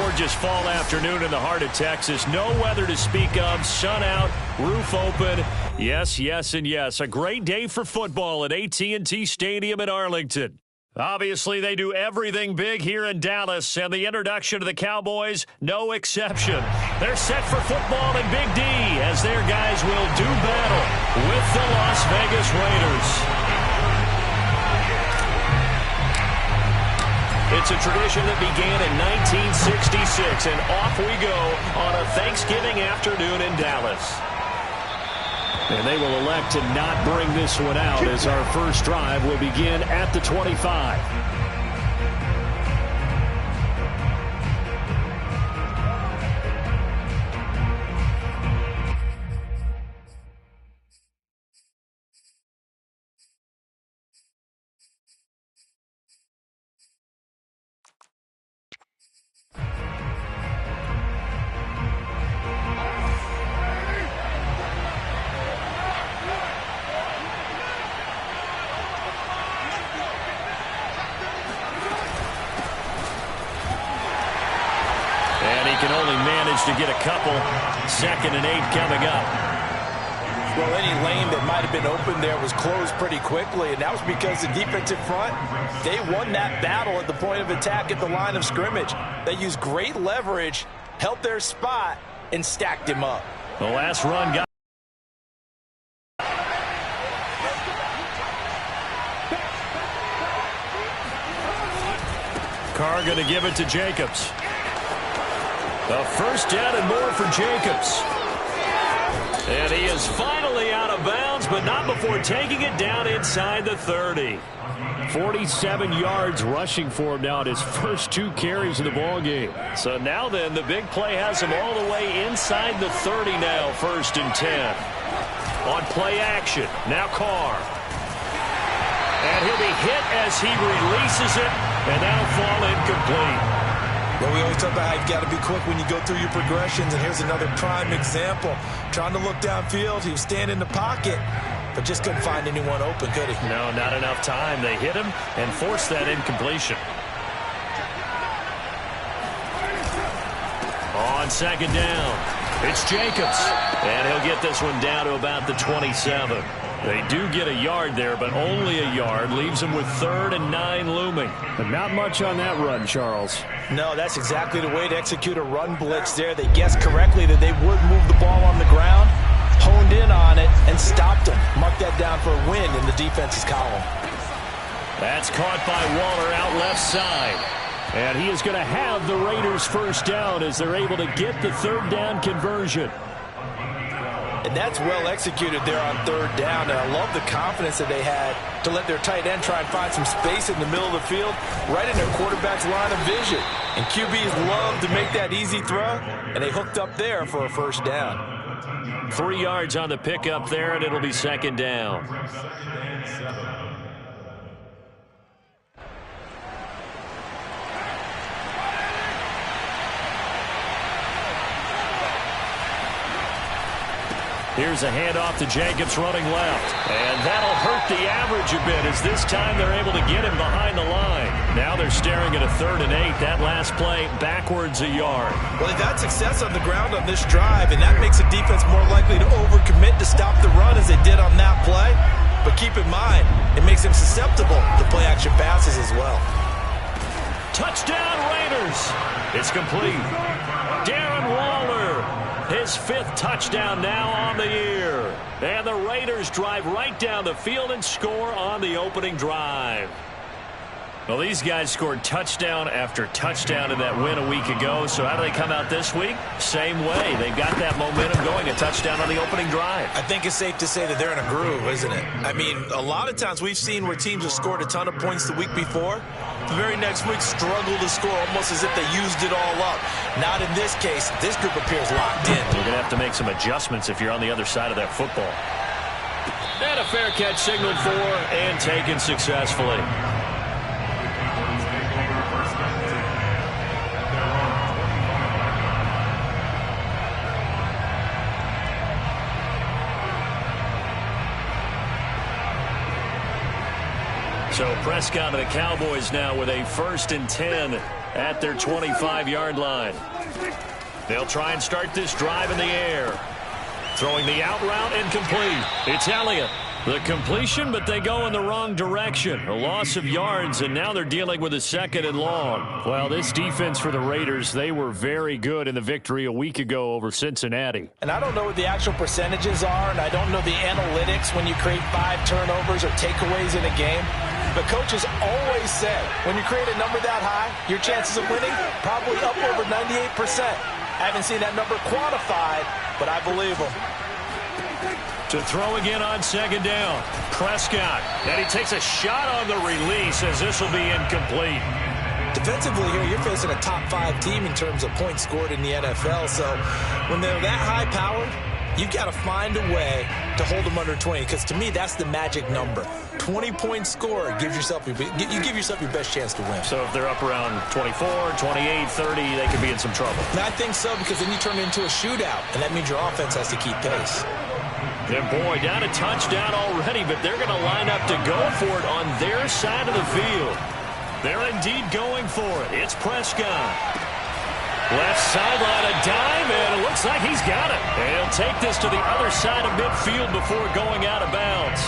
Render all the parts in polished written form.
gorgeous fall afternoon in the heart of Texas. No weather to speak of. Sun out, roof open. Yes, yes, and yes. A great day for football at AT&T Stadium in Arlington. Obviously, they do everything big here in Dallas, and the introduction of the Cowboys, no exception. They're set for football in Big D as their guys will do battle with the Las Vegas Raiders. It's a tradition that began in 1966, and off we go on a Thanksgiving afternoon in Dallas. And they will elect to not bring this one out as our first drive will begin at the 25. Can only manage to get a couple. 2nd and 8 coming up. Well, any lane that might have been open there was closed pretty quickly, and that was because the defensive front, they won that battle at the point of attack at the line of scrimmage. They used great leverage, held their spot, and stacked him up. The last run got. Carr going to give it to Jacobs. A first down and more for Jacobs. And he is finally out of bounds, but not before taking it down inside the 30. 47 yards rushing for him now at his first 2 carries of the ballgame. So now then, the big play has him all the way inside the 30 now, 1st and 10. On play action, now Carr. And he'll be hit as he releases it, and that'll fall incomplete. Well, we always talk about how you've got to be quick when you go through your progressions, and here's another prime example. Trying to look downfield, he was standing in the pocket, but just couldn't find anyone open, could he? No, not enough time. They hit him and forced that incompletion. On 2nd down, it's Jacobs, and he'll get this one down to about the 27. They do get a yard there, but only a yard. Leaves them with 3rd and 9 looming. But not much on that run, Charles. No, that's exactly the way to execute a run blitz there. They guessed correctly that they would move the ball on the ground, honed in on it, and stopped them. Mark that down for a win in the defense's column. That's caught by Waller out left side. And he is going to have the Raiders first down as they're able to get the 3rd down conversion. And that's well executed there on 3rd down. And I love the confidence that they had to let their tight end try and find some space in the middle of the field, right in their quarterback's line of vision. And QBs love to make that easy throw, and they hooked up there for a first down. 3 yards on the pickup there, and it'll be 2nd down. Here's a handoff to Jacobs running left. And that'll hurt the average a bit as this time they're able to get him behind the line. Now they're staring at a 3rd and 8. That last play backwards a yard. Well, they've had success on the ground on this drive, and that makes the defense more likely to overcommit to stop the run as they did on that play. But keep in mind, it makes them susceptible to play-action passes as well. Touchdown Raiders. It's complete. Darren Waller. His 5th touchdown now on the year. And the Raiders drive right down the field and score on the opening drive. Well, these guys scored touchdown after touchdown in that win a week ago. So how do they come out this week? Same way. They've got that momentum going, a touchdown on the opening drive. I think it's safe to say that they're in a groove, isn't it? I mean, a lot of times we've seen where teams have scored a ton of points the week before. The very next week struggle to score almost as if they used it all up. Not in this case. This group appears locked in. We're going to have to make some adjustments if you're on the other side of that football. And a fair catch signaled for and taken successfully. So Prescott of the Cowboys now with a 1st and 10 at their 25-yard line. They'll try and start this drive in the air. Throwing the out route incomplete. It's Elliott. The completion, but they go in the wrong direction. A loss of yards, and now they're dealing with a 2nd and long. Well, this defense for the Raiders, they were very good in the victory a week ago over Cincinnati. And I don't know what the actual percentages are, and I don't know the analytics when you create 5 turnovers or takeaways in a game. But coaches always say, when you create a number that high, your chances of winning probably up over 98%. I haven't seen that number quantified, but I believe them. To throw again on 2nd down. Prescott. And he takes a shot on the release as this will be incomplete. Defensively here, you're facing a top 5 team in terms of points scored in the NFL. So when they're that high-powered, you've got to find a way to hold them under 20. Because to me, that's the magic number. 20 points scored gives yourself you give yourself your best chance to win. So if they're up around 24, 28, 30, they could be in some trouble. And I think so, because then you turn it into a shootout, and that means your offense has to keep pace. And boy, down a touchdown already, but they're going to line up to go for it on their side of the field. They're indeed going for it. It's Prescott. Left sideline, a dime, and it looks like he's got it. And he'll take this to the other side of midfield before going out of bounds.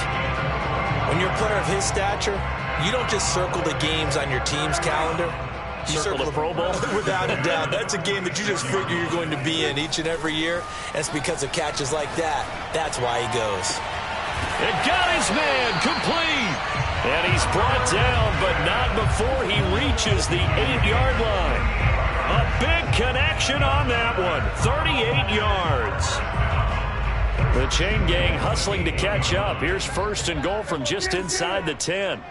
When you're a player of his stature, you don't just circle the games on your team's calendar. You circle the Pro Bowl? Without a doubt. That's a game that you just figure you're going to be in each and every year. And it's because of catches like that. That's why he goes. And got his man complete. And he's brought down, but not before he reaches the 8-yard line. A big connection on that one. 38 yards. The chain gang hustling to catch up. Here's 1st and goal from just inside the 10.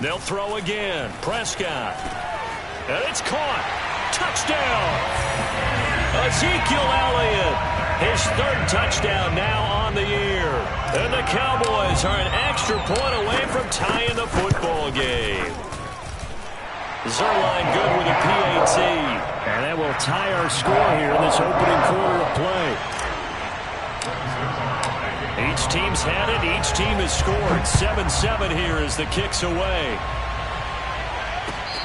They'll throw again. Prescott. And it's caught. Touchdown. Ezekiel Elliott. His 3rd touchdown now on the year. And the Cowboys are an extra point away from tying the football game. Zerline good with a PAT. And that will tie our score here in this opening quarter of play. Each team's had it. Each team has scored. 7-7 here as the kick's away.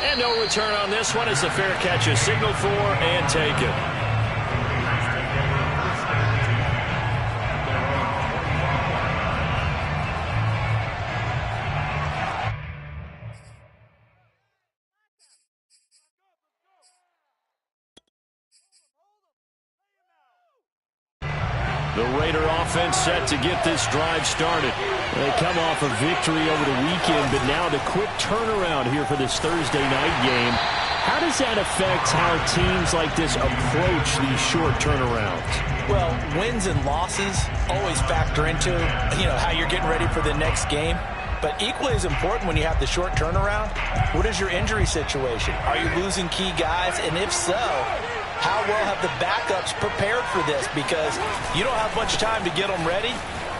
And no return on this one as the fair catch is signaled for and taken. The Raider offense set to get this drive started. They come off a victory over the weekend, but now the quick turnaround here for this Thursday night game. How does that affect how teams like this approach these short turnarounds? Well, wins and losses always factor into, how you're getting ready for the next game. But equally as important when you have the short turnaround, what is your injury situation? Are you losing key guys? And if so, how well have the backups prepared for this? Because you don't have much time to get them ready.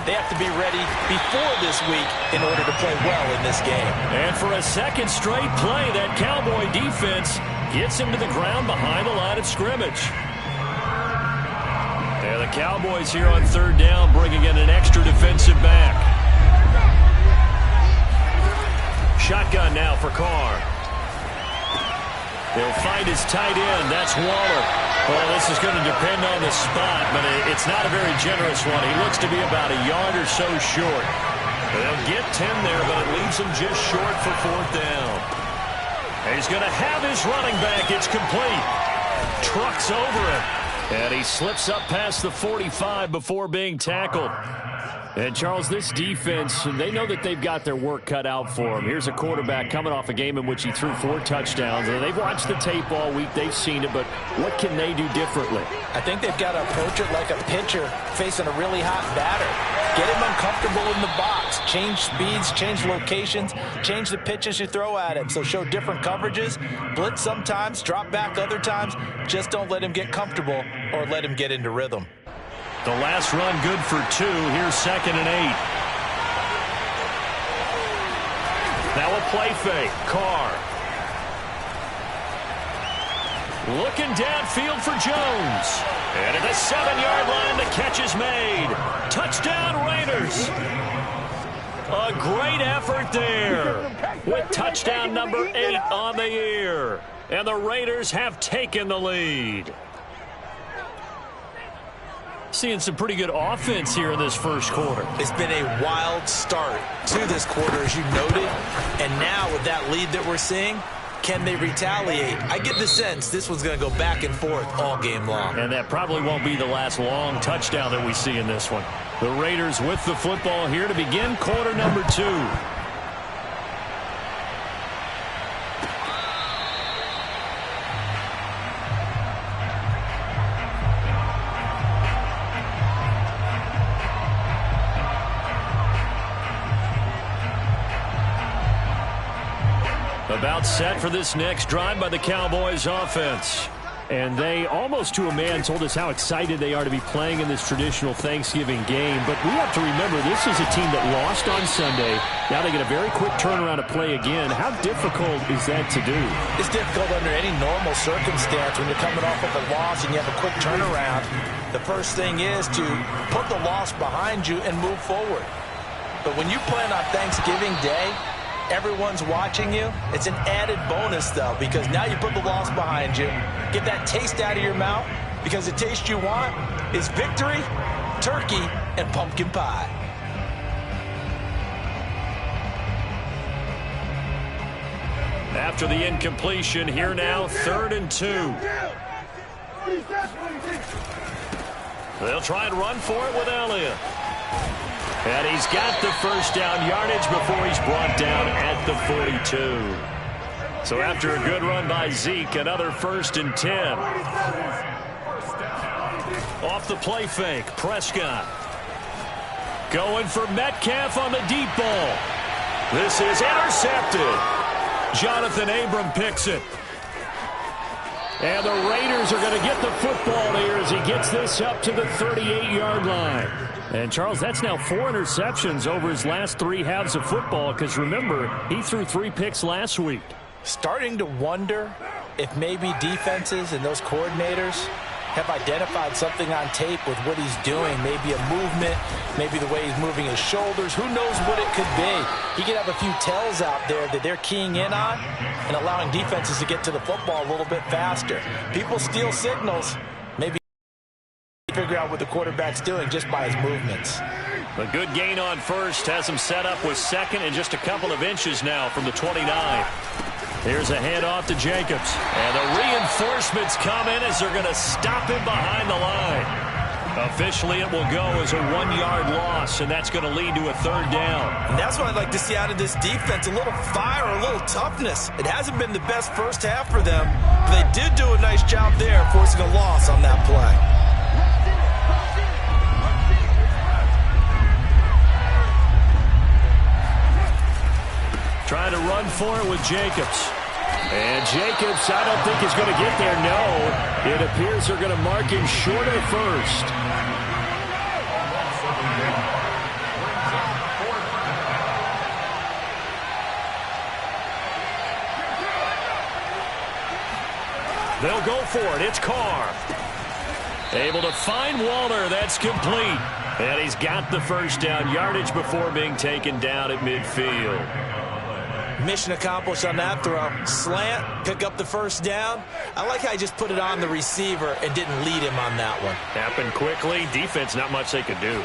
They have to be ready before this week in order to play well in this game. And for a 2nd straight play, that Cowboy defense gets him to the ground behind the line of scrimmage. And the Cowboys here on 3rd down bringing in an extra defensive back. Shotgun now for Carr. He'll find his tight end. That's Waller. Well, this is going to depend on the spot, but it's not a very generous one. He looks to be about a yard or so short. They'll get 10 there, but it leaves him just short for 4th down. And he's going to have his running back. It's complete. Trucks over him. And he slips up past the 45 before being tackled. And, Charles, this defense, they know that they've got their work cut out for them. Here's a quarterback coming off a game in which he threw 4 touchdowns. And they've watched the tape all week. They've seen it. But what can they do differently? I think they've got to approach it like a pitcher facing a really hot batter. Get him uncomfortable in the box. Change speeds, change locations, change the pitches you throw at him. So show different coverages. Blitz sometimes, drop back other times. Just don't let him get comfortable or let him get into rhythm. The last run good for 2. Here's 2nd and 8. Now a play fake. Carr. Looking downfield for Jones. And at the 7-yard line, the catch is made. Touchdown, Raiders. A great effort there with touchdown number 8 on the year. And the Raiders have taken the lead. Seeing some pretty good offense here in this first quarter. It's been a wild start to this quarter, as you noted. And now with that lead that we're seeing, can they retaliate? I get the sense this one's going to go back and forth all game long. And that probably won't be the last long touchdown that we see in this one. The Raiders with the football here to begin quarter number 2. About set for this next drive by the Cowboys offense. And they, almost to a man, told us how excited they are to be playing in this traditional Thanksgiving game. But we have to remember, this is a team that lost on Sunday. Now they get a very quick turnaround to play again. How difficult is that to do? It's difficult under any normal circumstance when you're coming off of a loss and you have a quick turnaround. The first thing is to put the loss behind you and move forward. But when you play on Thanksgiving Day, everyone's watching you. It's an added bonus, though, because now you put the loss behind you. Get that taste out of your mouth, because the taste you want is victory, turkey, and pumpkin pie. After the incompletion, here now, 3rd and 2. They'll try and run for it with Elliott. And he's got the first down yardage before he's brought down at the 42. So after a good run by Zeke, another 1st and 10. Off the play fake, Prescott. Going for Metcalf on the deep ball. This is intercepted. Jonathan Abram picks it. And the Raiders are going to get the football here as he gets this up to the 38-yard line. And, Charles, that's now 4 interceptions over his last 3 halves of football, because, remember, he threw 3 picks last week. Starting to wonder if maybe defenses and those coordinators have identified something on tape with what he's doing. Maybe a movement, maybe the way he's moving his shoulders. Who knows what it could be? He could have a few tells out there that they're keying in on and allowing defenses to get to the football a little bit faster. People steal signals. Maybe figure out what the quarterback's doing just by his movements. A good gain on first has him set up with 2nd and just a couple of inches now from the 29. Here's a handoff to Jacobs. And the reinforcements come in as they're going to stop him behind the line. Officially, it will go as a 1-yard loss, and that's going to lead to a 3rd down. And that's what I'd like to see out of this defense, a little fire, a little toughness. It hasn't been the best first half for them, but they did do a nice job there forcing a loss on that play. Trying to run for it with Jacobs. And Jacobs, I don't think is going to get there. No, it appears they're going to mark him short of 1st. They'll go for it. It's Carr. Able to find Walter. That's complete. And he's got the first down yardage before being taken down at midfield. Mission accomplished on that throw. Slant, pick up the first down. I like how he just put it on the receiver and didn't lead him on that one. Happened quickly. Defense, not much they could do.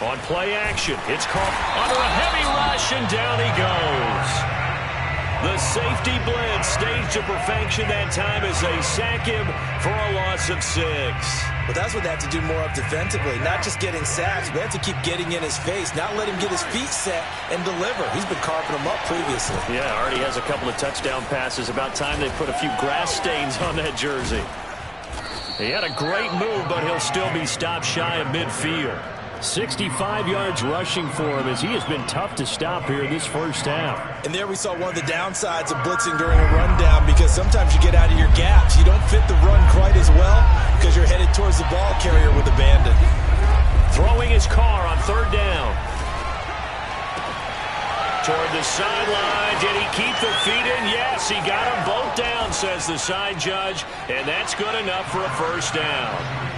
On play action, it's caught under a heavy rush, and down he goes. The safety blitz staged to perfection that time as they sack him for a loss of 6. But that's what they have to do more of defensively. Not just getting sacks, but they have to keep getting in his face. Not let him get his feet set and deliver. He's been carving them up previously. Yeah, already has a couple of touchdown passes. About time they put a few grass stains on that jersey. He had a great move, but he'll still be stopped shy of midfield. 65 yards rushing for him as he has been tough to stop here this first half. And there we saw one of the downsides of blitzing during a rundown, because sometimes you get out of your gaps. You don't fit the run quite as well because you're headed towards the ball carrier with abandon. Throwing his car on 3rd down. toward the sideline. Did he keep the feet in? Yes, he got them both down, says the side judge, and that's good enough for a first down.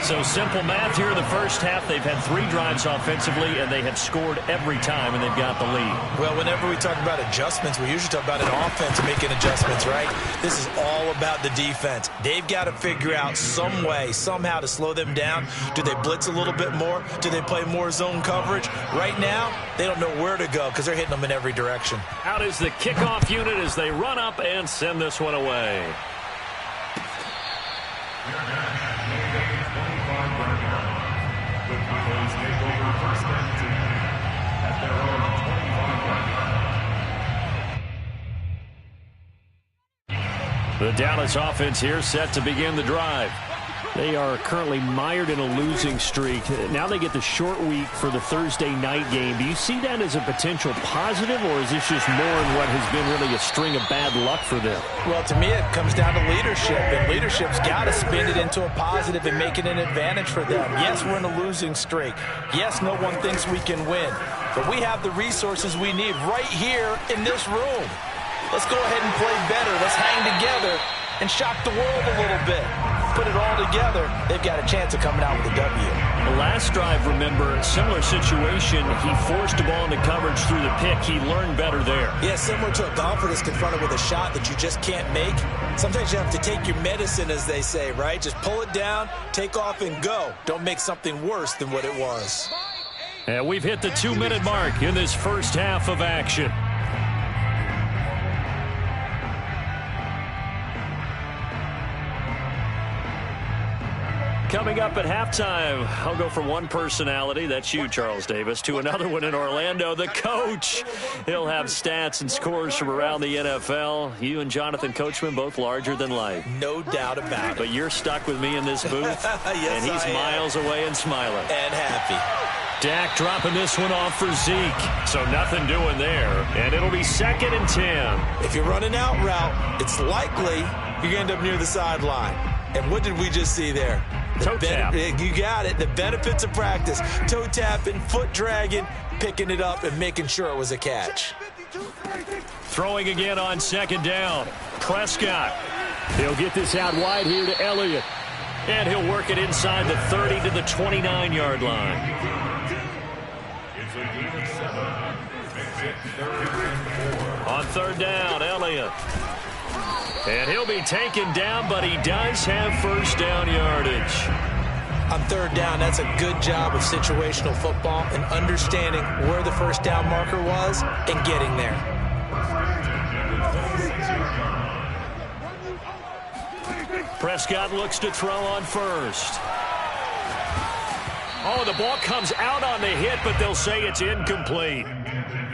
So simple math here in the first half. They've had 3 drives offensively, and they have scored every time, and they've got the lead. Well, whenever we talk about adjustments, we usually talk about an offense making adjustments, right? This is all about the defense. They've got to figure out some way, somehow to slow them down. Do they blitz a little bit more? Do they play more zone coverage? Right now, they don't know where to go because they're hitting them in every direction. Out is the kickoff unit as they run up and send this one away. The Dallas offense here set to begin the drive. They are currently mired in a losing streak. Now they get the short week for the Thursday night game. Do you see that as a potential positive, or is this just more in what has been really a string of bad luck for them? Well, to me, it comes down to leadership, and leadership's got to spin it into a positive and make it an advantage for them. Yes, we're in a losing streak. Yes, no one thinks we can win, but we have the resources we need right here in this room. Let's go ahead and play better. Let's hang together and shock the world a little bit. Put it all together, they've got a chance of coming out with a W. The last drive, remember, similar situation. He forced the ball into coverage through the pick. He learned better there. Yeah, similar to a golfer that's confronted with a shot that you just can't make. Sometimes you have to take your medicine, as they say, right? Just pull it down, take off, and go. Don't make something worse than what it was. And we've hit the 2-minute mark in this first half of action. Coming up at halftime, I'll go from one personality, that's you, Charles Davis, to another one in Orlando, the coach. He'll have stats and scores from around the NFL. You and Jonathan Coachman, both larger than life. No doubt about it. But you're stuck with me in this booth, yes, and he's miles away and smiling. And happy. Dak dropping this one off for Zeke, so nothing doing there, and it'll be 2nd and 10. If you're running out route, it's likely you're going to end up near the sideline. And what did we just see there? Toe tap. You got it. The benefits of practice. Toe tapping, foot dragging, picking it up, and making sure it was a catch. Throwing again on 2nd down. Prescott. He'll get this out wide here to Elliott. And he'll work it inside the 30 to the 29-yard line. On 3rd down, Elliott. And he'll be taken down, but he does have first down yardage. On 3rd down, that's a good job of situational football and understanding where the first down marker was and getting there. Prescott looks to throw on 1st. Oh, the ball comes out on the hit, but they'll say it's incomplete.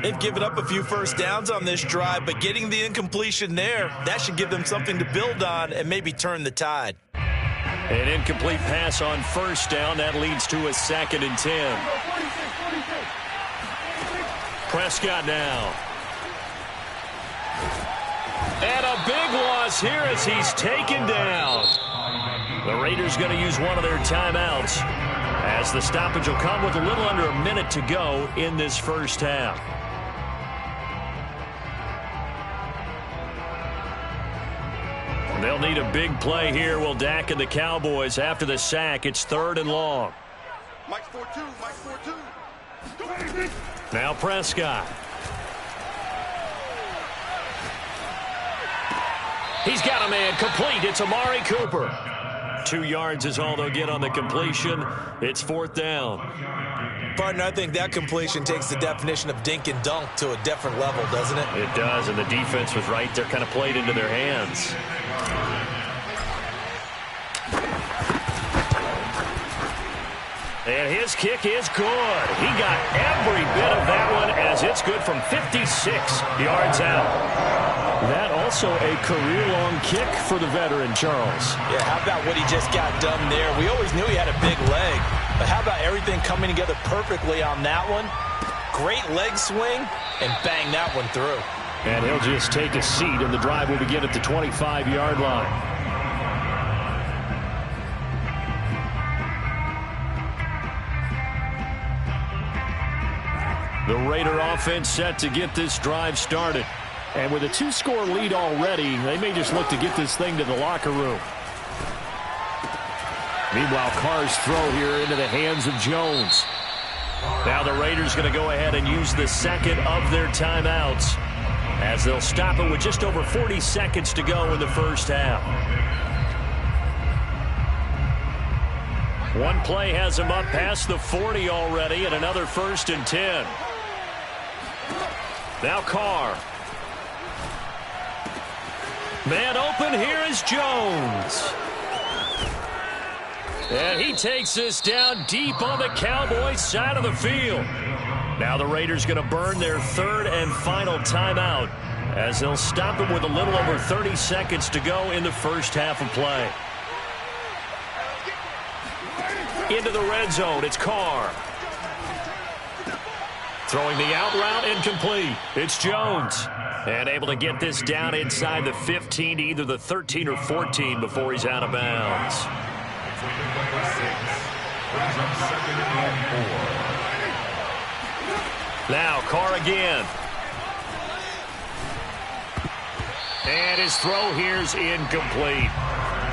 They've given up a few first downs on this drive, but getting the incompletion there, that should give them something to build on and maybe turn the tide. An incomplete pass on 1st down. That leads to a 2nd and 10. Prescott now. And a big loss here as he's taken down. The Raiders going to use one of their timeouts as the stoppage will come with a little under a minute to go in this first half. They'll need a big play here, will Dak and the Cowboys. After the sack, it's 3rd and long. Mike 4-2, Mike 4-2. Now Prescott. He's got a man complete. It's Amari Cooper. 2 yards is all they'll get on the completion. It's 4th down. Partner, I think that completion takes the definition of dink and dunk to a different level, doesn't it? It does, and the defense was right there, kind of played into their hands. And his kick is good. He got every bit of that one as it's good from 56 yards out. That also a career-long kick for the veteran, Charles. Yeah, how about what he just got done there? We always knew he had a big leg, but how about everything coming together perfectly on that one? Great leg swing, and bang that one through. And he'll just take a seat, and the drive will begin at the 25-yard line. The Raider offense set to get this drive started. And with a 2-score lead already, they may just look to get this thing to the locker room. Meanwhile, Carr's throw here into the hands of Jones. Now the Raiders going to go ahead and use the second of their timeouts as they'll stop it with just over 40 seconds to go in the first half. One play has him up past the 40 already, and another 1st and 10. Now Carr. Man open, here is Jones. And he takes this down deep on the Cowboys side of the field. Now the Raiders going to burn their 3rd and final timeout as they'll stop it with a little over 30 seconds to go in the first half of play. Into the red zone, it's Carr. Throwing the out route, incomplete. It's Jones. And able to get this down inside the 15 to either the 13 or 14 before he's out of bounds. Now Carr again. And his throw here's incomplete.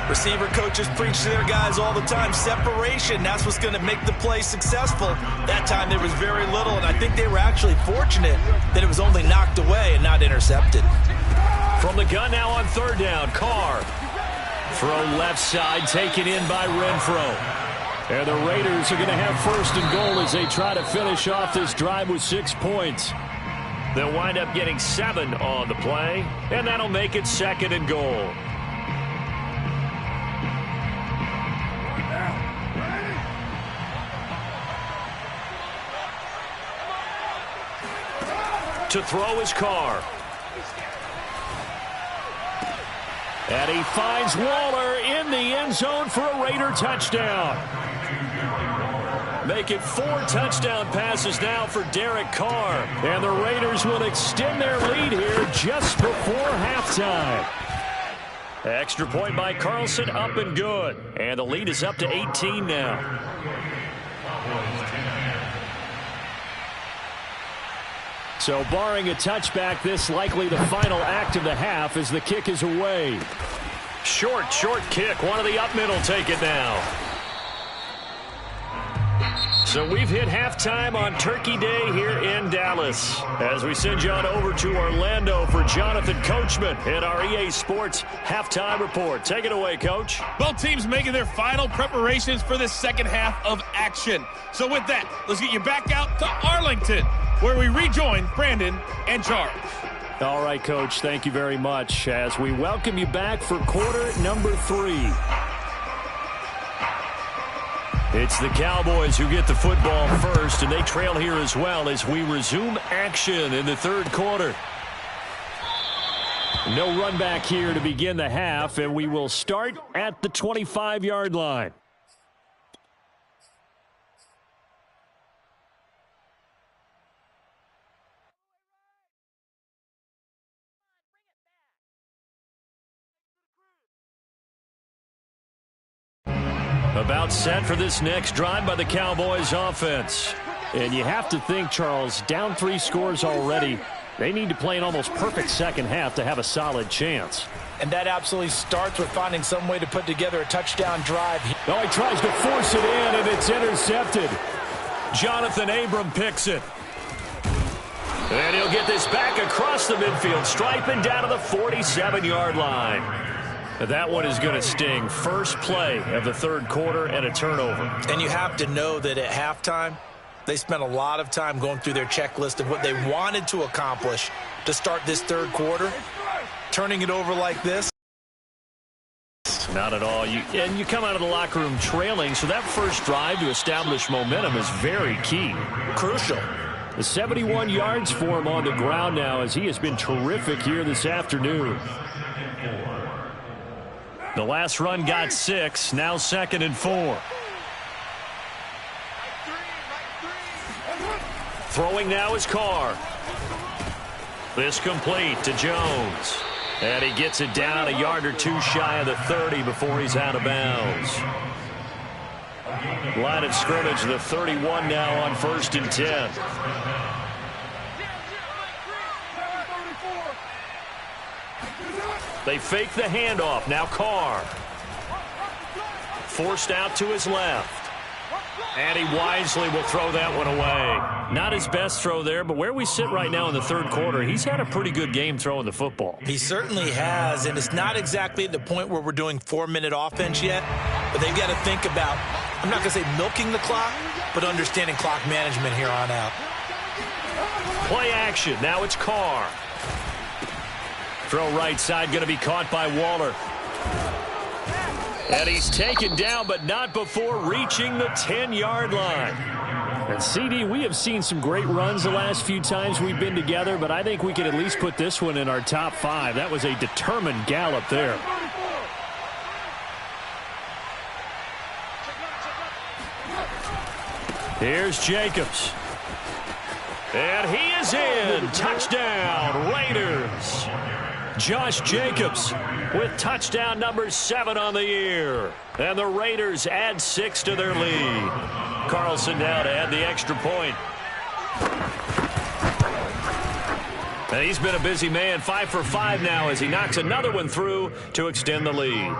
Receiver coaches preach to their guys all the time. Separation, that's what's going to make the play successful. That time there was very little, and I think they were actually fortunate that it was only knocked away and not intercepted. From the gun now on 3rd down, Carr. Throw left side, taken in by Renfro. And the Raiders are going to have 1st and goal as they try to finish off this drive with 6 points. They'll wind up getting 7 on the play, and that'll make it 2nd and goal. To throw his Carr. And he finds Waller in the end zone for a Raider touchdown. Make it 4 touchdown passes now for Derek Carr. And the Raiders will extend their lead here just before halftime. Extra point by Carlson, up and good. And the lead is up to 18 now. So barring a touchback, this likely the final act of the half as the kick is away. Short kick. One of the up middle take it now. So we've hit halftime on Turkey Day here in Dallas. As we send you on over to Orlando for Jonathan Coachman in our EA Sports Halftime Report. Take it away, Coach. Both teams making their final preparations for this second half of action. So with that, let's get you back out to Arlington, where we rejoin Brandon and Charles. All right, Coach, thank you very much as we welcome you back for quarter number 3. It's the Cowboys who get the football first, and they trail here as well as we resume action in the 3rd quarter. No run back here to begin the half, and we will start at the 25-yard line. About set for this next drive by the Cowboys offense. And you have to think, Charles, down 3 scores already. They need to play an almost perfect second half to have a solid chance. And that absolutely starts with finding some way to put together a touchdown drive. Oh, he tries to force it in, and it's intercepted. Jonathan Abram picks it. And he'll get this back across the midfield stripe and down to the 47-yard line. That one is going to sting. First play of the 3rd quarter and a turnover. And you have to know that at halftime, they spent a lot of time going through their checklist of what they wanted to accomplish to start this 3rd quarter. Turning it over like this. Not at all. And you come out of the locker room trailing, so that first drive to establish momentum is very key. Crucial. The 71 yards for him on the ground now as he has been terrific here this afternoon. The last run got 6, now 2nd and 4. Throwing now is Carr. This complete to Jones. And he gets it down a yard or 2 shy of the 30 before he's out of bounds. Line of scrimmage, the 31 now on 1st and 10. They fake the handoff. Now Carr. Forced out to his left. And he wisely will throw that one away. Not his best throw there, but where we sit right now in the third quarter, he's had a pretty good game throwing the football. He certainly has, and it's not exactly at the point where we're doing 4-minute offense yet, but they've got to think about, I'm not going to say milking the clock, but understanding clock management here on out. Play action. Now it's Carr. Throw right side, going to be caught by Waller. And he's taken down, but not before reaching the 10-yard line. And, CD, we have seen some great runs the last few times we've been together, but I think we can at least put this one in our top 5. That was a determined gallop there. Here's Jacobs. And he is in. Touchdown, Raiders. Josh Jacobs with touchdown number 7 on the year. And the Raiders add 6 to their lead. Carlson now to add the extra point. And he's been a busy man, 5 for 5 now as he knocks another one through to extend the lead.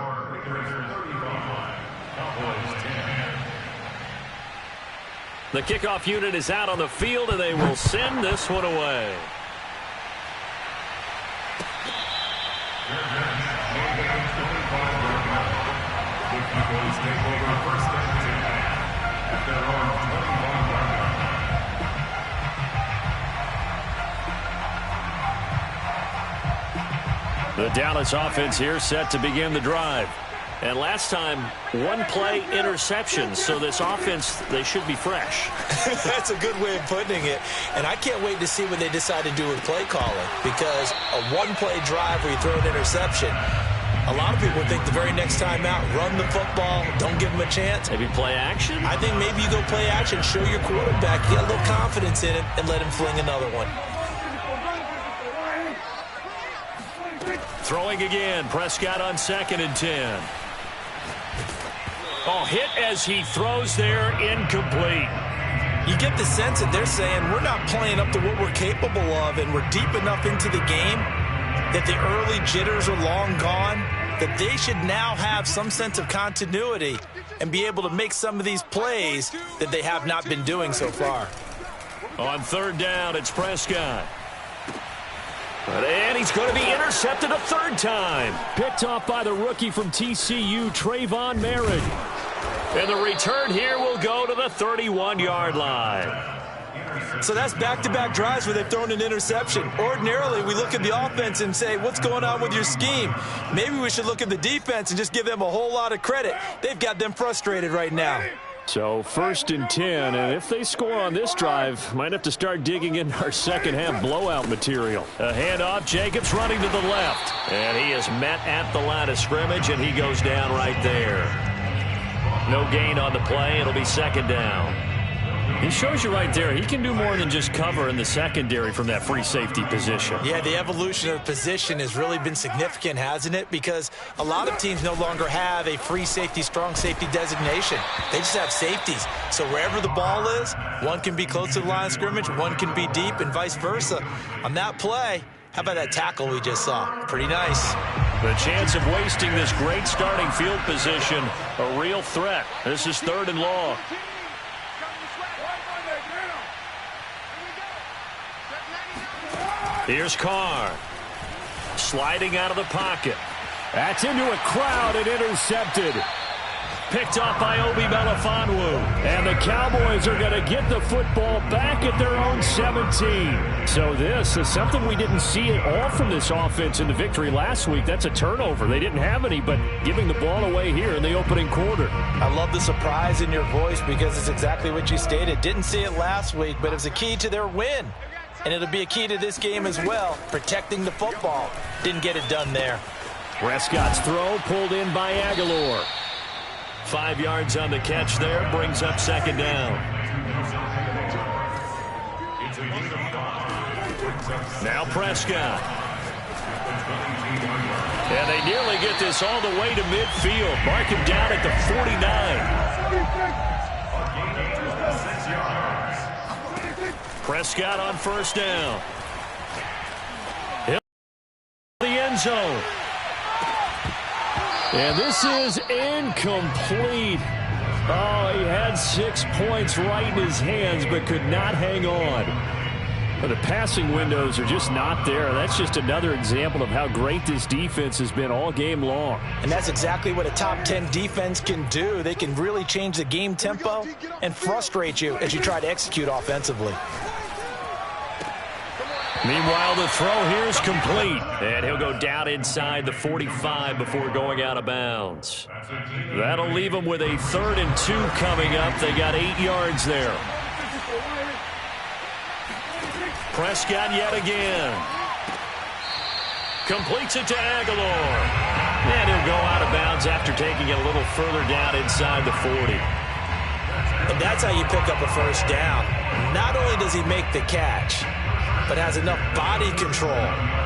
The kickoff unit is out on the field, and they will send this one away. The Dallas offense here set to begin the drive. And last time, 1-play interception. So this offense, they should be fresh. That's a good way of putting it. And I can't wait to see what they decide to do with play calling. Because a 1-play drive where you throw an interception, a lot of people think the very next time out, run the football, don't give them a chance. Maybe play action? I think maybe you go play action, show your quarterback, get a little confidence in it, and let him fling another one. Throwing again, Prescott on 2nd and 10. Oh, hit as he throws there, incomplete. You get the sense that they're saying we're not playing up to what we're capable of, and we're deep enough into the game that the early jitters are long gone, that they should now have some sense of continuity and be able to make some of these plays that they have not been doing so far. On 3rd down, it's Prescott. And he's going to be intercepted a 3rd time. Picked off by the rookie from TCU, Trayvon Merritt. And the return here will go to the 31-yard line. So that's back-to-back drives where they've thrown an interception. Ordinarily, we look at the offense and say, what's going on with your scheme? Maybe we should look at the defense and just give them a whole lot of credit. They've got them frustrated right now. So 1st and 10, and if they score on this drive, might have to start digging in our second-half blowout material. A handoff, Jacobs running to the left. And he is met at the line of scrimmage, and he goes down right there. No gain on the play. It'll be 2nd down. He shows you right there, he can do more than just cover in the secondary from that free safety position. Yeah, the evolution of position has really been significant, hasn't it? Because a lot of teams no longer have a free safety, strong safety designation. They just have safeties. So wherever the ball is, one can be close to the line of scrimmage, one can be deep, and vice versa. On that play, how about that tackle we just saw? Pretty nice. The chance of wasting this great starting field position, a real threat. This is 3rd and long. Here's Carr. Sliding out of the pocket. That's into a crowd and intercepted. Picked off by Obi Melifonwu. And the Cowboys are going to get the football back at their own 17. So this is something we didn't see at all from this offense in the victory last week. That's a turnover. They didn't have any, but giving the ball away here in the opening quarter. I love the surprise in your voice because it's exactly what you stated. Didn't see it last week, but it was a key to their win. And it'll be a key to this game as well, protecting the football. Didn't get it done there. Prescott's throw pulled in by Aguilar. 5 yards on the catch there, brings up 2nd down. Now Prescott. And they nearly get this all the way to midfield. Mark him down at the 49. Prescott on 1st down. He'll the end zone. And this is incomplete. Oh, he had 6 points right in his hands, but could not hang on. But the passing windows are just not there. That's just another example of how great this defense has been all game long. And that's exactly what a top 10 defense can do. They can really change the game tempo and frustrate you as you try to execute offensively. Meanwhile, the throw here is complete. And he'll go down inside the 45 before going out of bounds. That'll leave him with a 3rd and 2 coming up. They got 8 yards there. Prescott yet again. Completes it to Aguilar. And he'll go out of bounds after taking it a little further down inside the 40. And that's how you pick up a first down. Not only does he make the catch, but has enough body control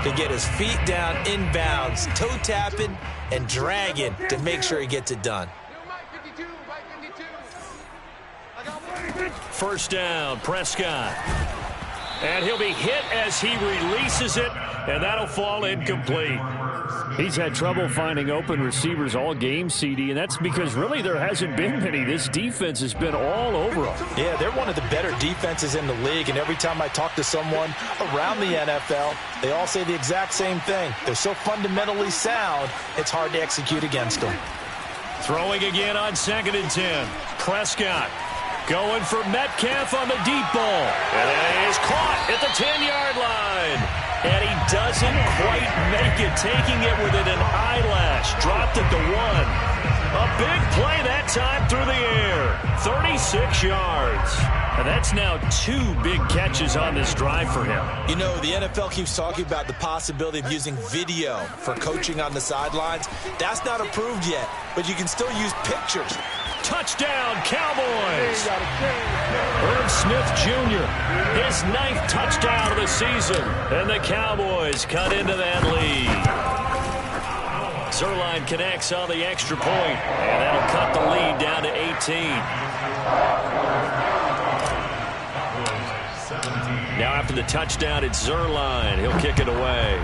to get his feet down inbounds, toe tapping and dragging to make sure he gets it done. First down, Prescott. And he'll be hit as he releases it, and that'll fall incomplete. He's had trouble finding open receivers all game, CD, and that's because really there hasn't been many. This defense has been all over him. Yeah, they're one of the better defenses in the league, and every time I talk to someone around the NFL, they all say the exact same thing. They're so fundamentally sound, it's hard to execute against them. Throwing again on 2nd and 10. Prescott going for Metcalf on the deep ball. And it is caught at the 10-yard line. And he doesn't quite make it, taking it within an eyelash. Dropped at the 1. A big play that time through the air. 36 yards. And that's now 2 big catches on this drive for him. You know, the NFL keeps talking about the possibility of using video for coaching on the sidelines. That's not approved yet, but you can still use pictures. Touchdown, Cowboys! Irv Smith Jr., his 9th touchdown of the season. And the Cowboys cut into that lead. Zerline connects on the extra point, and that'll cut the lead down to 18. Now after the touchdown, it's Zerline. He'll kick it away.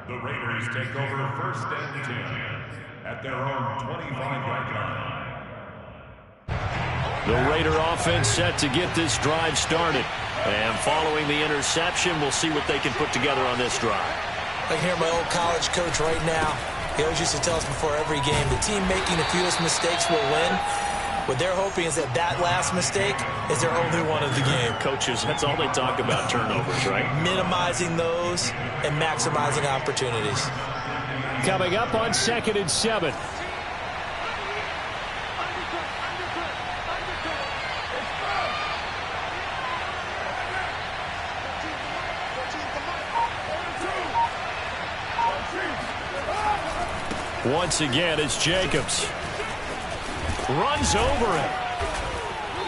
The Raiders take over 1st and 10 at their own 25-yard line. The Raider offense set to get this drive started. And following the interception, we'll see what they can put together on this drive. I can hear my old college coach right now. He always used to tell us before every game, the team making the fewest mistakes will win. What they're hoping is that last mistake is their only one of the game. Coaches, that's all they talk about, turnovers, right? Minimizing those and maximizing opportunities. Coming up on 2nd and 7. Once again, it's Jacobs. Runs over it.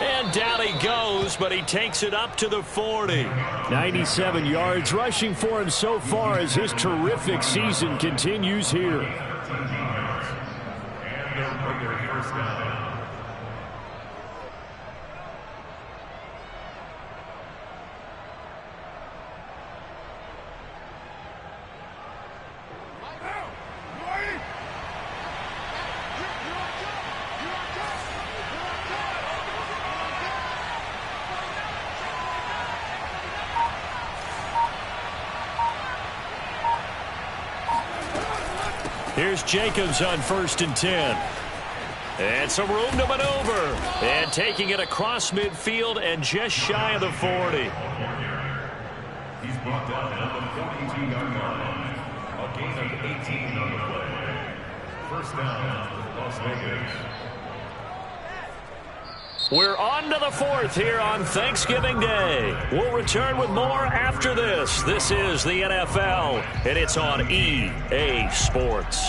And down he goes, but he takes it up to the 40. 97 yards rushing for him so far as his terrific season continues here. And their Raider first down. Here's Jacobs on 1st and 10. And some room to maneuver. And taking it across midfield and just shy of the 40. He's brought down at the 42-yard line. A gain of 18 on the play. First down, Las Vegas. We're on to the 4th here on Thanksgiving Day. We'll return with more after this. This is the NFL, and it's on EA Sports.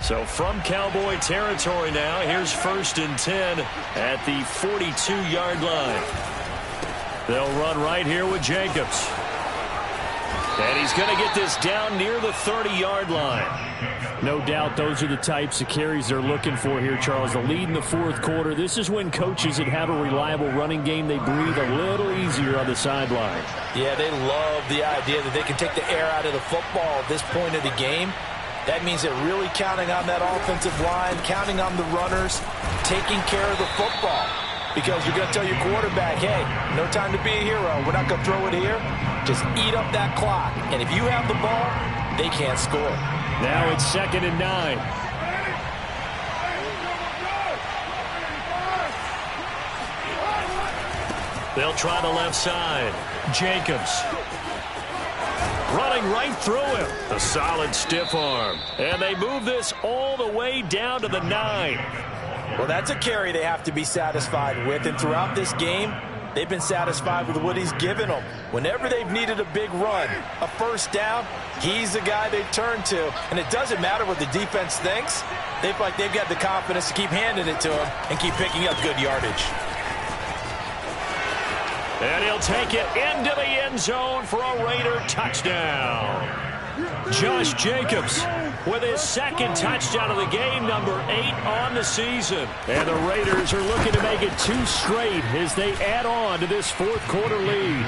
So from Cowboy territory now, here's 1st and 10 at the 42-yard line. They'll run right here with Jacobs. And he's going to get this down near the 30-yard line. No doubt those are the types of carries they're looking for here, Charles. The lead in the fourth quarter. This is when coaches that have a reliable running game, they breathe a little easier on the sideline. Yeah, they love the idea that they can take the air out of the football at this point of the game. That means they're really counting on that offensive line, counting on the runners, taking care of the football. Because you're going to tell your quarterback, hey, no time to be a hero. We're not going to throw it here. Just eat up that clock. And if you have the ball, they can't score. Now it's 2nd and 9. They'll try the left side. Jacobs. Running right through him. A solid stiff arm. And they move this all the way down to the 9. Well, that's a carry they have to be satisfied with. And throughout this game, they've been satisfied with what he's given them. Whenever they've needed a big run, a first down, he's the guy they turn to. And it doesn't matter what the defense thinks. They've got the confidence to keep handing it to him and keep picking up good yardage. And he'll take it into the end zone for a Raider touchdown. Josh Jacobs with his 2nd touchdown of the game, number 8 on the season. And the Raiders are looking to make it 2 straight as they add on to this fourth quarter lead.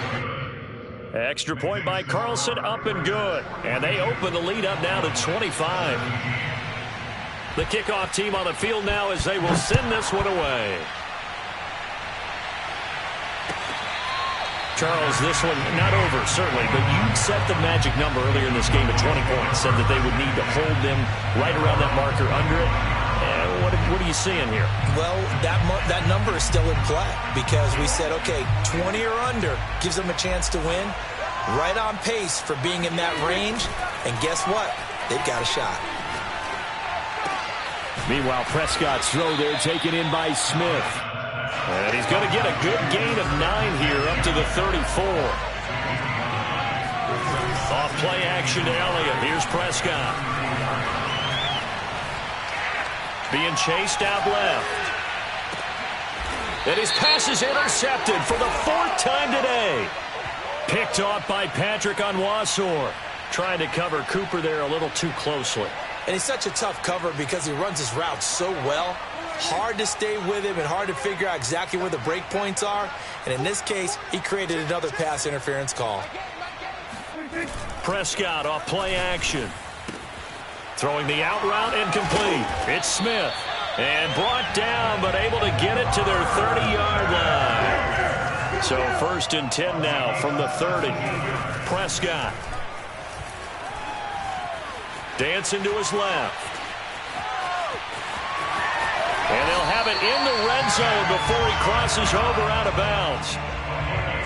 Extra point by Carlson, up and good. And they open the lead up now to 25. The kickoff team on the field now as they will send this one away. Charles, this one not over, certainly, but you set the magic number earlier in this game at 20 points, said that they would need to hold them right around that marker under it. What are you seeing here? Well, that number is still in play because we said, okay, 20 or under gives them a chance to win. Right on pace for being in that range, and guess what? They've got a shot. Meanwhile, Prescott's throw there taken in by Smith. And he's going to get a good gain of 9 here up to the 34. Off play action to Elliott. Here's Prescott. Being chased out left. And his pass is intercepted for the 4th time today. Picked off by Patrick Onwuasor. Trying to cover Cooper there a little too closely. And he's such a tough cover because he runs his route so well. Hard to stay with him and hard to figure out exactly where the break points are. And in this case, he created another pass interference call. Prescott off play action. Throwing the out route incomplete. It's Smith. And brought down, but able to get it to their 30-yard line. So 1st and 10 now from the 30. Prescott. Dancing to his left. And they'll have it in the red zone before he crosses over out of bounds.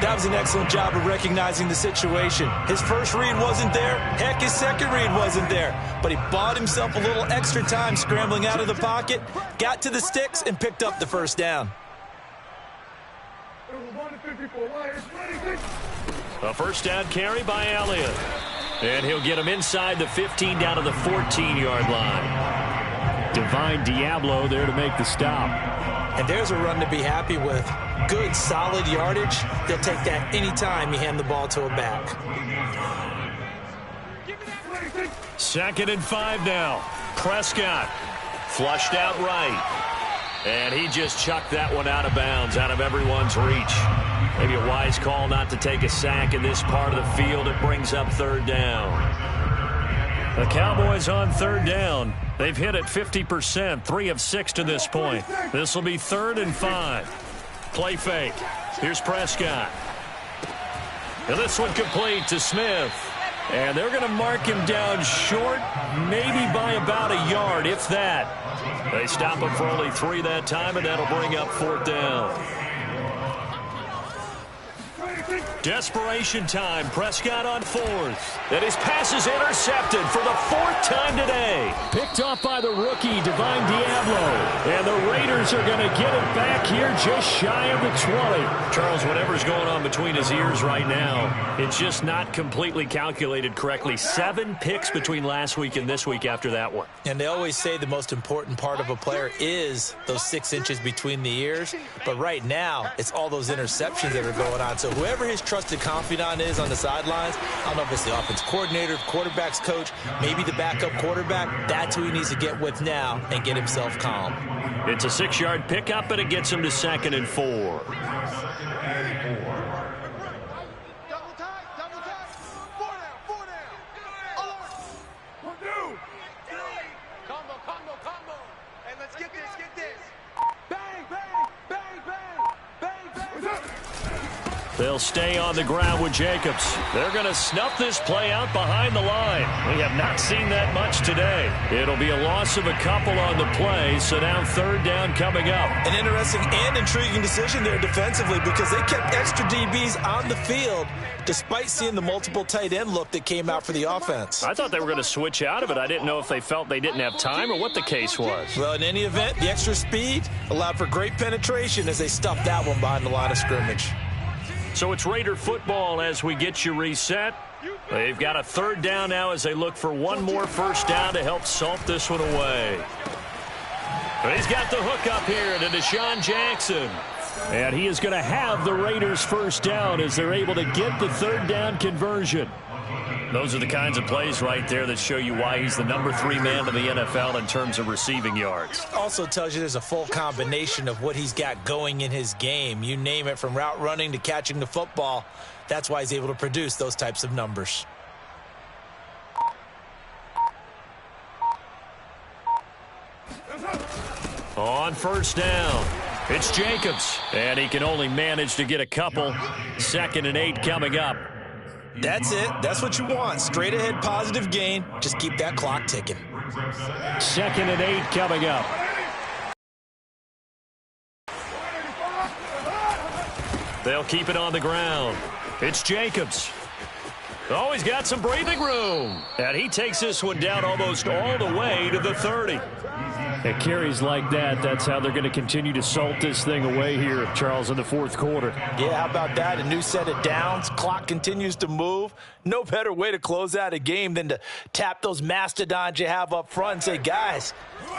That was an excellent job of recognizing the situation. His first read wasn't there. Heck, his second read wasn't there. But he bought himself a little extra time scrambling out of the pocket, got to the sticks, and picked up the first down. A first down carry by Elliott. And he'll get him inside the 15 down to the 14-yard line. Divine Diablo there to make the stop. And there's a run to be happy with. Good, solid yardage. They'll take that anytime you hand the ball to a back. 2nd and 5 now. Prescott flushed out right. And he just chucked that one out of bounds, out of everyone's reach. Maybe a wise call not to take a sack in this part of the field. It brings up 3rd down. The Cowboys on 3rd down. They've hit it 50%, 3 of 6 to this point. This will be 3rd and 5. Play fake. Here's Prescott. And this one complete to Smith. And they're going to mark him down short, maybe by about a yard, if that. They stop him for only 3 that time, and that'll bring up 4th down. Desperation time. Prescott on 4th. And his pass is intercepted for the 4th time today. Picked off by the rookie, Divine Diablo. And the Raiders are going to get it back here just shy of the 20. Charles, whatever's going on between his ears right now, it's just not completely calculated correctly. 7 picks between last week and this week after that one. And they always say the most important part of a player is those 6 inches between the ears. But right now, it's all those interceptions that are going on. So whoever his trusted confidant is on the sidelines, I don't know if it's the offense coordinator, the quarterback's coach, maybe the backup quarterback, that's who he needs to get with now and get himself calm. It's a 6-yard pickup, and it gets him to 2nd and 4. Double tight, double tight. 4 down. Alert. 1, 2, 3. Combo. And let's get this. Bang, bang, bang, bang, bang, bang. They'll stay on the ground with Jacobs. They're going to snuff this play out behind the line. We have not seen that much today. It'll be a loss of a couple on the play, so now 3rd down coming up. An interesting and intriguing decision there defensively because they kept extra DBs on the field despite seeing the multiple tight end look that came out for the offense. I thought they were going to switch out of it. I didn't know if they felt they didn't have time or what the case was. Well, in any event, the extra speed allowed for great penetration as they stuffed that one behind the line of scrimmage. So it's Raider football as we get you reset. They've got a 3rd down now as they look for one more 1st down to help salt this one away. He's got the hook up here to Deshaun Jackson. And he is going to have the Raiders 1st down as they're able to get the 3rd down conversion. Those are the kinds of plays right there that show you why he's the number 3 man in the NFL in terms of receiving yards. Also tells you there's a full combination of what he's got going in his game. You name it, from route running to catching the football. That's why he's able to produce those types of numbers. On 1st down, it's Jacobs. And he can only manage to get a couple. 2nd and 8 coming up. That's it. That's what you want. Straight ahead positive gain. Just keep that clock ticking. 2nd and 8 coming up. They'll keep it on the ground. It's Jacobs. Oh, he's got some breathing room. And he takes this one down almost all the way to the 30. At carries like that, that's how they're going to continue to salt this thing away here, Charles, in the 4th quarter. Yeah, how about that? A new set of downs. Clock continues to move. No better way to close out a game than to tap those mastodons you have up front and say, guys,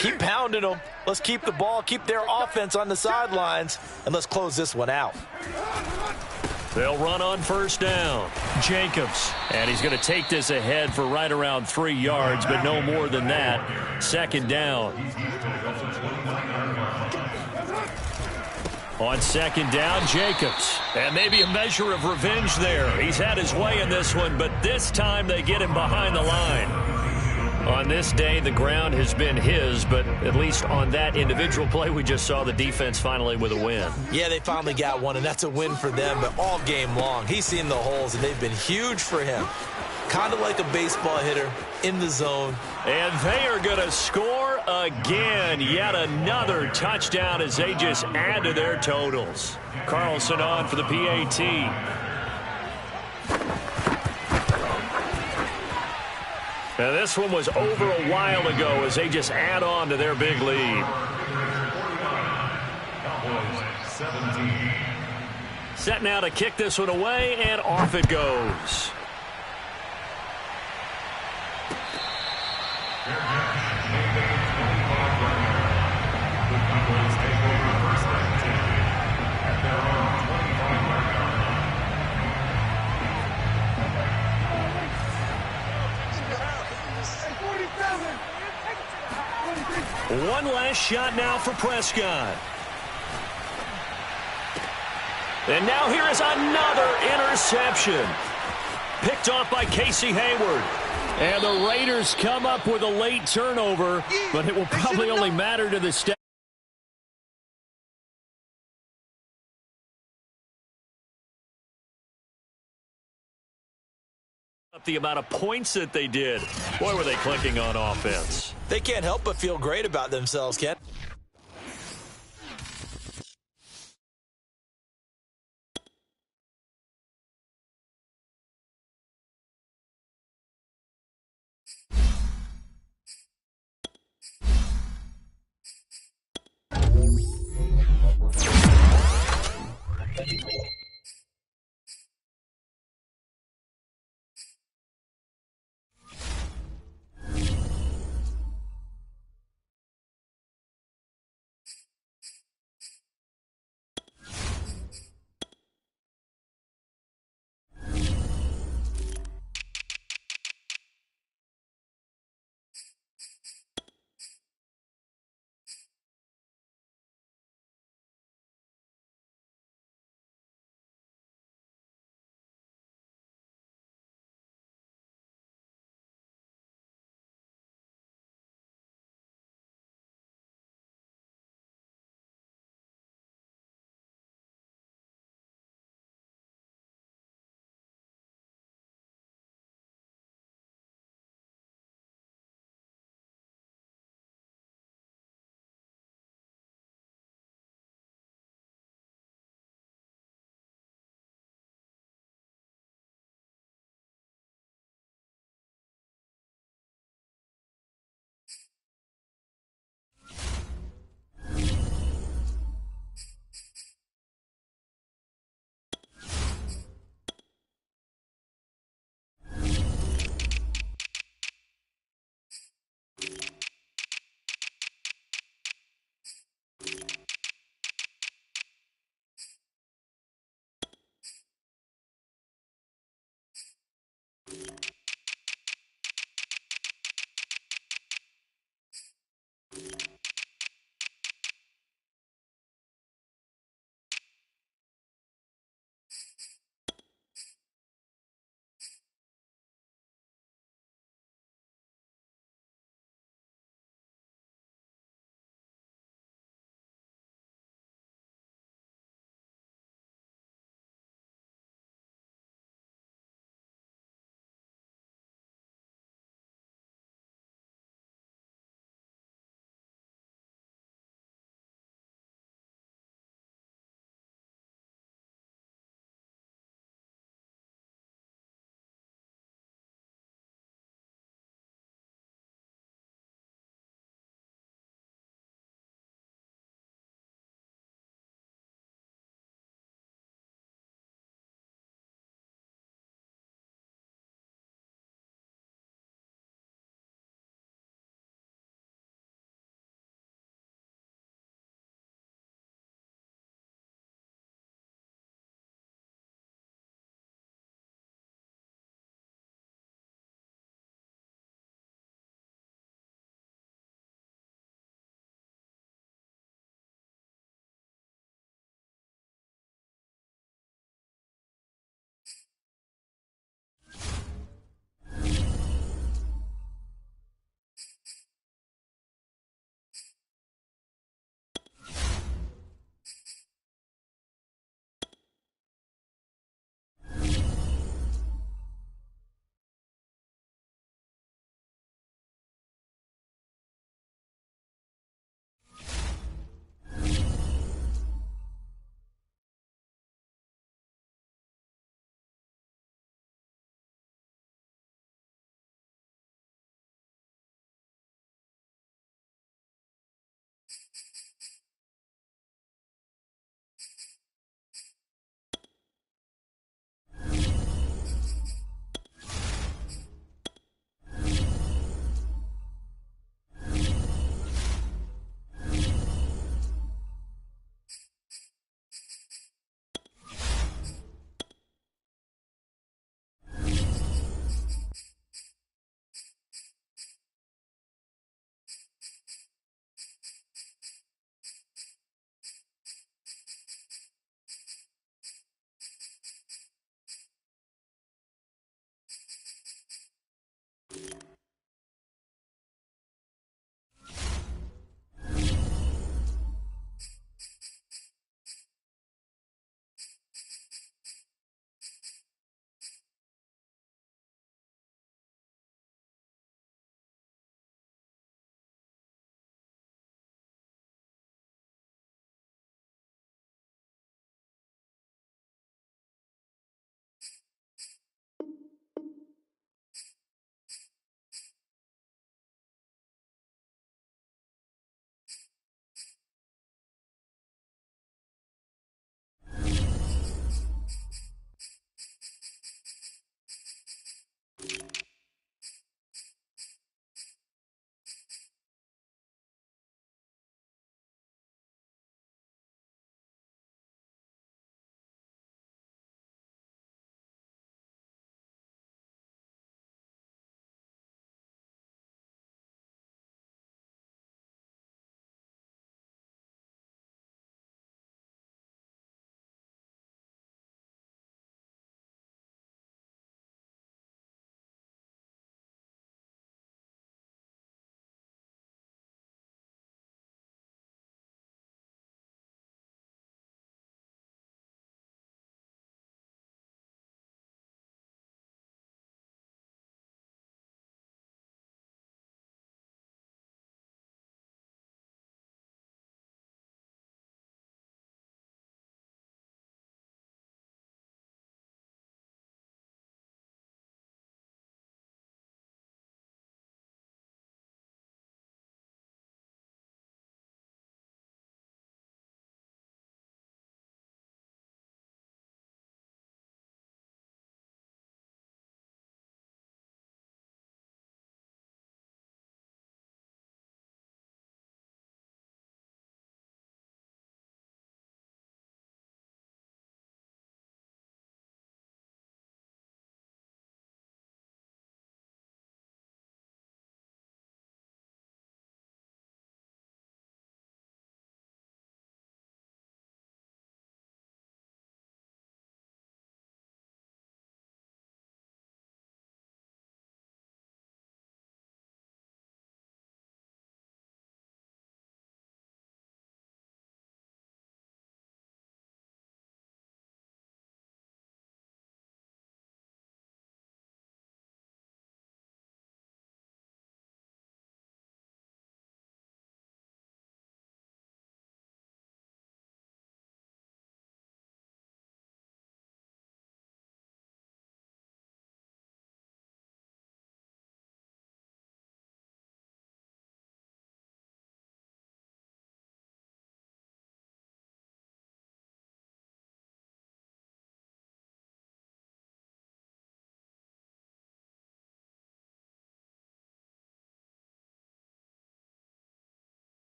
keep pounding them. Let's keep the ball, keep their offense on the sidelines, and let's close this one out. They'll run on 1st down. Jacobs. And he's going to take this ahead for right around 3 yards, but no more than that. 2nd down. On 2nd down, Jacobs. And maybe a measure of revenge there. He's had his way in this one, but this time they get him behind the line. On this day, the ground has been his, but at least on that individual play, we just saw the defense finally with a win. Yeah, they finally got one, and that's a win for them, but all game long, he's seen the holes, and they've been huge for him. Kind of like a baseball hitter in the zone. And they are going to score again. Yet another touchdown as they just add to their totals. Carlson on for the PAT. Now, this one was over a while ago as they just add on to their big lead. Cowboys 17. Set now to kick this one away, and off it goes. One last shot now for Prescott. And now here is another interception. Picked off by Casey Hayward. And the Raiders come up with a late turnover, but it will probably only matter to the stat. The amount of points that they did. Boy, were they clicking on offense. They can't help but feel great about themselves, Ken.